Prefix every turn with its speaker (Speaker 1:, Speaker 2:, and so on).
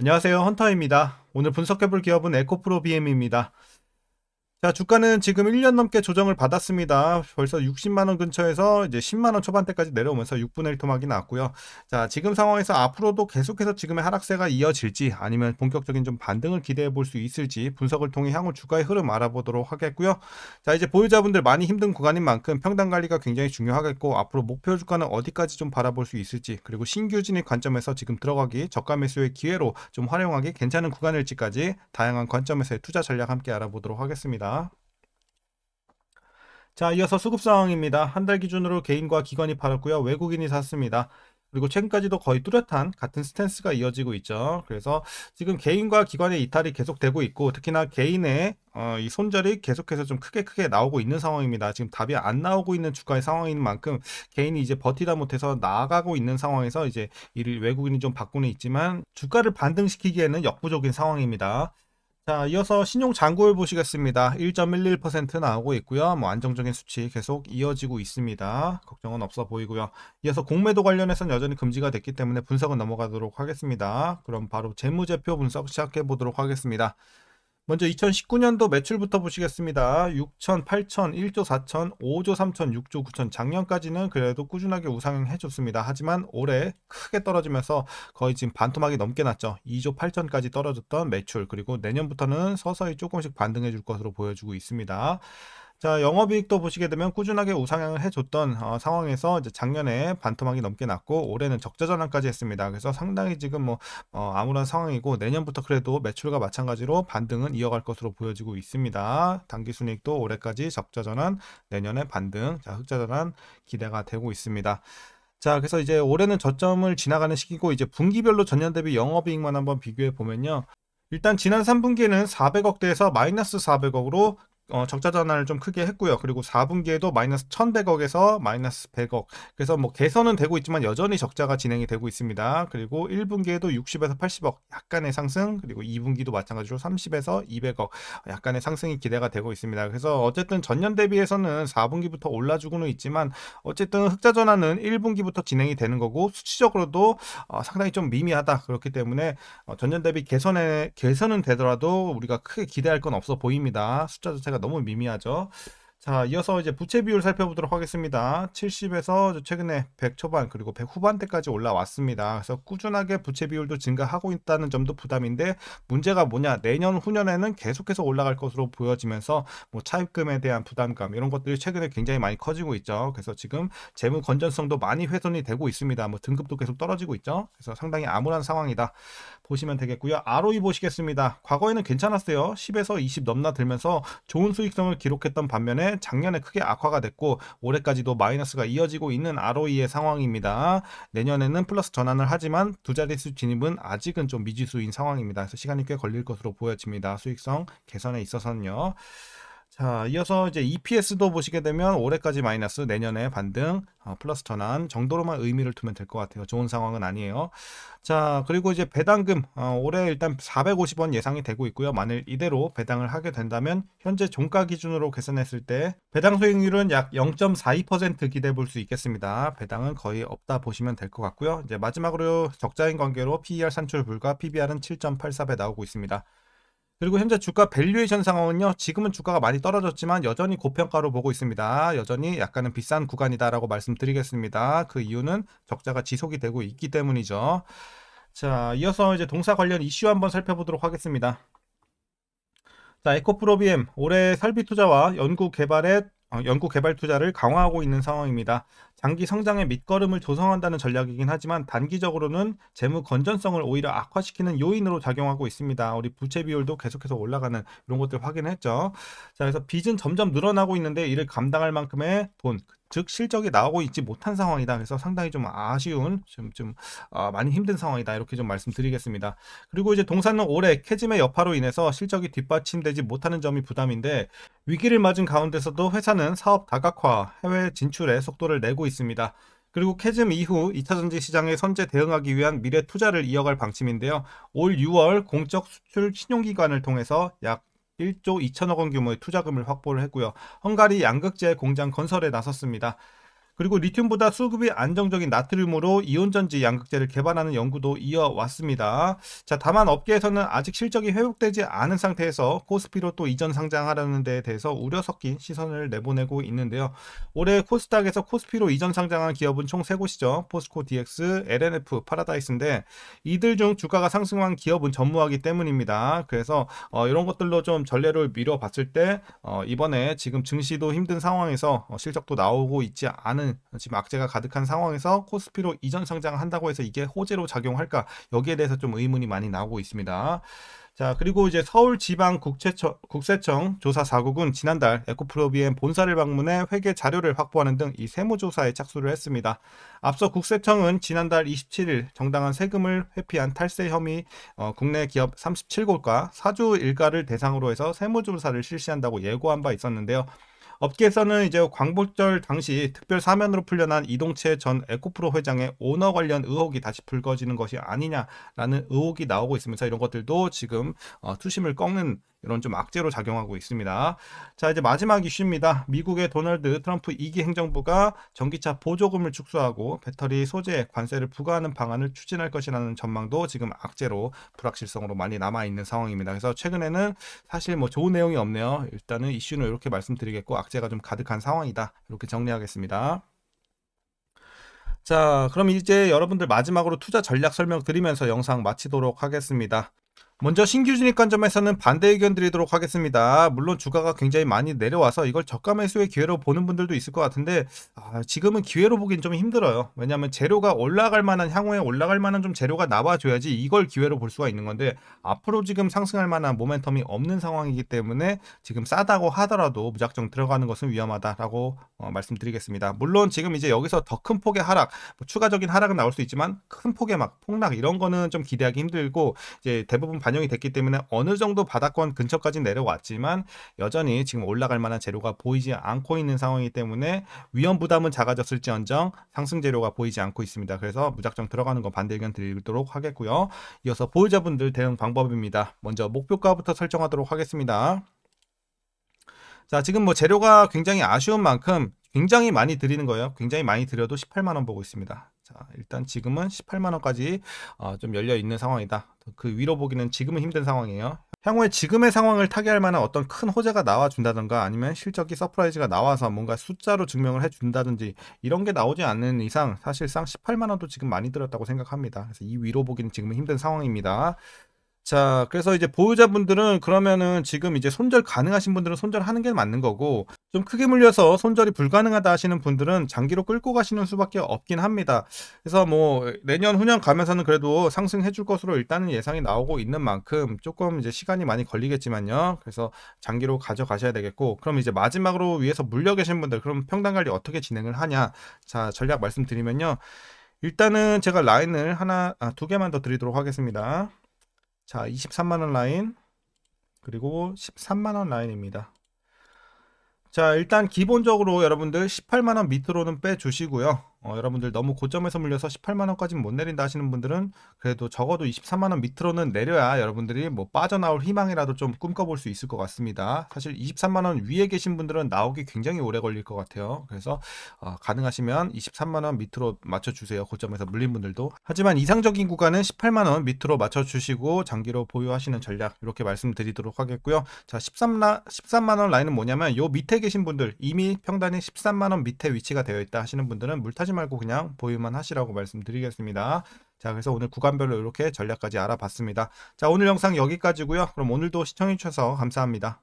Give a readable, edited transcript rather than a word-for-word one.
Speaker 1: 안녕하세요. 헌터입니다. 오늘 분석해볼 기업은 에코프로 BM입니다. 자, 주가는 지금 1년 넘게 조정을 받았습니다. 벌써 60만원 근처에서 이제 10만원 초반대까지 내려오면서 6분의 1 토막이 났고요. 자, 지금 상황에서 앞으로도 계속해서 지금의 하락세가 이어질지 아니면 본격적인 좀 반등을 기대해 볼 수 있을지 분석을 통해 향후 주가의 흐름 알아보도록 하겠고요. 자, 이제 보유자분들 많이 힘든 구간인 만큼 평단 관리가 굉장히 중요하겠고, 앞으로 목표 주가는 어디까지 좀 바라볼 수 있을지, 그리고 신규 진입 관점에서 지금 들어가기 저가 매수의 기회로 좀 활용하기 괜찮은 구간일지까지 다양한 관점에서의 투자 전략 함께 알아보도록 하겠습니다. 자, 이어서 수급 상황입니다. 한 달 기준으로 개인과 기관이 팔았고요. 외국인이 샀습니다. 그리고 최근까지도 거의 뚜렷한 같은 스탠스가 이어지고 있죠. 그래서 지금 개인과 기관의 이탈이 계속되고 있고, 특히나 개인의 이 손절이 계속해서 좀 크게 나오고 있는 상황입니다. 지금 답이 안 나오고 있는 주가의 상황인 만큼 개인이 이제 버티다 못해서 나아가고 있는 상황에서 이제 이를 외국인이 좀 바꾸는 있지만 주가를 반등시키기에는 역부족인 상황입니다. 자, 이어서 신용 잔고를 보시겠습니다. 1.11% 나오고 있고요. 뭐 안정적인 수치 계속 이어지고 있습니다. 걱정은 없어 보이고요. 이어서 공매도 관련해서는 여전히 금지가 됐기 때문에 분석은 넘어가도록 하겠습니다. 그럼 바로 재무제표 분석 시작해 보도록 하겠습니다. 먼저 2019년도 매출부터 보시겠습니다. 6천, 8천, 1조 4천, 5조 3천, 6조 9천. 작년까지는 그래도 꾸준하게 우상향해 줬습니다. 하지만 올해 크게 떨어지면서 거의 지금 반토막이 넘게 났죠. 2조 8천까지 떨어졌던 매출, 그리고 내년부터는 서서히 조금씩 반등해 줄 것으로 보여주고 있습니다. 자, 영업이익도 보시게 되면 꾸준하게 우상향을 해줬던 상황에서 이제 작년에 반토막이 넘게 났고 올해는 적자 전환까지 했습니다. 그래서 상당히 지금 뭐 암울한 상황이고, 내년부터 그래도 매출과 마찬가지로 반등은 이어갈 것으로 보여지고 있습니다. 당기순이익도 올해까지 적자 전환, 내년에 반등, 자, 흑자 전환 기대가 되고 있습니다. 자, 그래서 이제 올해는 저점을 지나가는 시기고, 이제 분기별로 전년 대비 영업이익만 한번 비교해 보면요. 일단 지난 3분기에는 400억대에서 마이너스 400억으로 적자 전환을 좀 크게 했고요. 그리고 4분기에도 마이너스 1100억에서 마이너스 100억. 그래서 뭐 개선은 되고 있지만 여전히 적자가 진행이 되고 있습니다. 그리고 1분기에도 60에서 80억 약간의 상승, 그리고 2분기도 마찬가지로 30에서 200억 약간의 상승이 기대가 되고 있습니다. 그래서 어쨌든 전년 대비해서는 4분기부터 올라주고는 있지만 어쨌든 흑자 전환은 1분기부터 진행이 되는 거고, 수치적으로도 상당히 좀 미미하다. 그렇기 때문에 전년 대비 개선은 되더라도 우리가 크게 기대할 건 없어 보입니다. 숫자 자체가 너무 미미하죠. 자, 이어서 이제 부채 비율 살펴보도록 하겠습니다. 70에서 최근에 100 초반 그리고 100 후반대까지 올라왔습니다. 그래서 꾸준하게 부채 비율도 증가하고 있다는 점도 부담인데, 문제가 뭐냐, 내년 후년에는 계속해서 올라갈 것으로 보여지면서 뭐 차입금에 대한 부담감 이런 것들이 최근에 굉장히 많이 커지고 있죠. 그래서 지금 재무 건전성도 많이 훼손이 되고 있습니다. 뭐 등급도 계속 떨어지고 있죠. 그래서 상당히 암울한 상황이다 보시면 되겠고요. ROE 보시겠습니다. 과거에는 괜찮았어요. 10에서 20 넘나 들면서 좋은 수익성을 기록했던 반면에 작년에 크게 악화가 됐고 올해까지도 마이너스가 이어지고 있는 ROE의 상황입니다. 내년에는 플러스 전환을 하지만 두 자릿수 진입은 아직은 좀 미지수인 상황입니다. 그래서 시간이 꽤 걸릴 것으로 보여집니다. 수익성 개선에 있어서는요. 자, 이어서 이제 EPS도 보시게 되면 올해까지 마이너스, 내년에 반등, 플러스 전환 정도로만 의미를 두면 될 것 같아요. 좋은 상황은 아니에요. 자, 그리고 이제 배당금 올해 일단 450원 예상이 되고 있고요. 만일 이대로 배당을 하게 된다면 현재 종가 기준으로 계산했을 때 배당 수익률은 약 0.42% 기대해 볼 수 있겠습니다. 배당은 거의 없다 보시면 될 것 같고요. 이제 마지막으로 적자인 관계로 PER 산출 불가, PBR은 7.84배 나오고 있습니다. 그리고 현재 주가 밸류에이션 상황은요, 지금은 주가가 많이 떨어졌지만 여전히 고평가로 보고 있습니다. 여전히 약간은 비싼 구간이다라고 말씀드리겠습니다. 그 이유는 적자가 지속이 되고 있기 때문이죠. 자, 이어서 이제 동사 관련 이슈 한번 살펴보도록 하겠습니다. 자, 에코프로비엠 올해 설비 투자와 연구 개발 투자를 강화하고 있는 상황입니다. 장기 성장의 밑거름을 조성한다는 전략이긴 하지만 단기적으로는 재무 건전성을 오히려 악화시키는 요인으로 작용하고 있습니다. 우리 부채 비율도 계속해서 올라가는 이런 것들 확인했죠. 자, 그래서 빚은 점점 늘어나고 있는데 이를 감당할 만큼의 돈, 즉 실적이 나오고 있지 못한 상황이다. 그래서 상당히 좀 아쉬운, 많이 힘든 상황이다. 이렇게 좀 말씀드리겠습니다. 그리고 이제 동사는 올해 캐즘의 여파로 인해서 실적이 뒷받침되지 못하는 점이 부담인데, 위기를 맞은 가운데서도 회사는 사업 다각화, 해외 진출에 속도를 내고 있습니다. 그리고 캐즘 이후 2차전지 시장에 선제 대응하기 위한 미래 투자를 이어갈 방침인데요. 올 6월 공적 수출 신용기관을 통해서 약 1조 2천억 원 규모의 투자금을 확보를 했고요. 헝가리 양극재 공장 건설에 나섰습니다. 그리고 리튬보다 수급이 안정적인 나트륨으로 이온전지 양극재를 개발하는 연구도 이어왔습니다. 자, 다만 업계에서는 아직 실적이 회복되지 않은 상태에서 코스피로 또 이전 상장하려는 데에 대해서 우려 섞인 시선을 내보내고 있는데요. 올해 코스닥에서 코스피로 이전 상장한 기업은 총 3곳이죠. 포스코 DX, LNF, 파라다이스인데 이들 중 주가가 상승한 기업은 전무하기 때문입니다. 그래서 이런 것들로 좀 전례를 미뤄봤을 때 이번에 지금 증시도 힘든 상황에서 실적도 나오고 있지 않은 지금 악재가 가득한 상황에서 코스피로 이전 상장한다고 해서 이게 호재로 작용할까? 여기에 대해서 좀 의문이 많이 나오고 있습니다. 자, 그리고 이제 서울지방국세청 조사사국은 지난달 에코프로비엠 본사를 방문해 회계 자료를 확보하는 등 이 세무조사에 착수를 했습니다. 앞서 국세청은 지난달 27일 정당한 세금을 회피한 탈세 혐의 국내 기업 37곳과 사주 일가를 대상으로 해서 세무조사를 실시한다고 예고한 바 있었는데요. 업계에서는 이제 광복절 당시 특별 사면으로 풀려난 이동채 전 에코프로 회장의 오너 관련 의혹이 다시 불거지는 것이 아니냐라는 의혹이 나오고 있으면서 이런 것들도 지금 투심을 꺾는 이런 좀 악재로 작용하고 있습니다. 자, 이제 마지막 이슈입니다. 미국의 도널드 트럼프 2기 행정부가 전기차 보조금을 축소하고 배터리 소재에 관세를 부과하는 방안을 추진할 것이라는 전망도 지금 악재로 불확실성으로 많이 남아있는 상황입니다. 그래서 최근에는 사실 뭐 좋은 내용이 없네요. 일단은 이슈는 이렇게 말씀드리겠고 악재가 좀 가득한 상황이다. 이렇게 정리하겠습니다. 자, 그럼 이제 여러분들 마지막으로 투자 전략 설명드리면서 영상 마치도록 하겠습니다. 먼저 신규 진입 관점에서는 반대 의견 드리도록 하겠습니다. 물론 주가가 굉장히 많이 내려와서 이걸 저가 매수의 기회로 보는 분들도 있을 것 같은데 지금은 기회로 보긴 좀 힘들어요. 왜냐하면 재료가 올라갈 만한, 향후에 올라갈 만한 좀 재료가 나와줘야지 이걸 기회로 볼 수가 있는 건데 앞으로 지금 상승할 만한 모멘텀이 없는 상황이기 때문에 지금 싸다고 하더라도 무작정 들어가는 것은 위험하다라고 말씀드리겠습니다. 물론 지금 이제 여기서 더 큰 폭의 하락, 추가적인 하락은 나올 수 있지만 큰 폭의 막 폭락 이런 거는 좀 기대하기 힘들고 이제 대부분 반영이 됐기 때문에 어느 정도 바닥권 근처까지 내려왔지만 여전히 지금 올라갈 만한 재료가 보이지 않고 있는 상황이기 때문에 위험 부담은 작아졌을지언정 상승 재료가 보이지 않고 있습니다. 그래서 무작정 들어가는 건 반대 의견 드리도록 하겠고요. 이어서 보유자분들 대응 방법입니다. 먼저 목표가부터 설정하도록 하겠습니다. 자, 지금 뭐 재료가 굉장히 아쉬운 만큼 굉장히 많이 드리는 거예요. 굉장히 많이 드려도 18만원 보고 있습니다. 자, 일단 지금은 18만원까지 좀 열려 있는 상황이다. 그 위로 보기는 지금은 힘든 상황이에요. 향후에 지금의 상황을 타개할 만한 어떤 큰 호재가 나와준다던가 아니면 실적이 서프라이즈가 나와서 뭔가 숫자로 증명을 해준다든지 이런 게 나오지 않는 이상 사실상 18만원도 지금 많이 들었다고 생각합니다. 그래서 이 위로 보기는 지금은 힘든 상황입니다. 자, 그래서 이제 보유자분들은 그러면은 지금 이제 손절 가능하신 분들은 손절하는 게 맞는 거고 좀 크게 물려서 손절이 불가능하다 하시는 분들은 장기로 끌고 가시는 수밖에 없긴 합니다. 그래서 뭐 내년 후년 가면서는 그래도 상승해 줄 것으로 일단은 예상이 나오고 있는 만큼 조금 이제 시간이 많이 걸리겠지만요. 그래서 장기로 가져가셔야 되겠고 그럼 이제 마지막으로 위에서 물려 계신 분들 그럼 평단 관리 어떻게 진행을 하냐? 자, 전략 말씀드리면요. 일단은 제가 라인을 두 개만 더 드리도록 하겠습니다. 자, 23만원 라인 그리고 13만원 라인입니다. 자, 일단 기본적으로 여러분들 18만원 밑으로는 빼주시고요. 여러분들 너무 고점에서 물려서 18만원까지는 못 내린다 하시는 분들은 그래도 적어도 23만원 밑으로는 내려야 여러분들이 뭐 빠져나올 희망이라도 좀 꿈꿔볼 수 있을 것 같습니다. 사실 23만원 위에 계신 분들은 나오기 굉장히 오래 걸릴 것 같아요. 그래서 가능하시면 23만원 밑으로 맞춰주세요. 고점에서 물린 분들도. 하지만 이상적인 구간은 18만원 밑으로 맞춰주시고 장기로 보유하시는 전략 이렇게 말씀드리도록 하겠고요. 자, 13만원 라인은 뭐냐면 요 밑에 계신 분들 이미 평단이 13만원 밑에 위치가 되어 있다 하시는 분들은 물타지 말고 그냥 보유만 하시라고 말씀드리겠습니다. 자, 그래서 오늘 구간별로 이렇게 전략까지 알아봤습니다. 자, 오늘 영상 여기까지고요. 그럼 오늘도 시청해주셔서 감사합니다.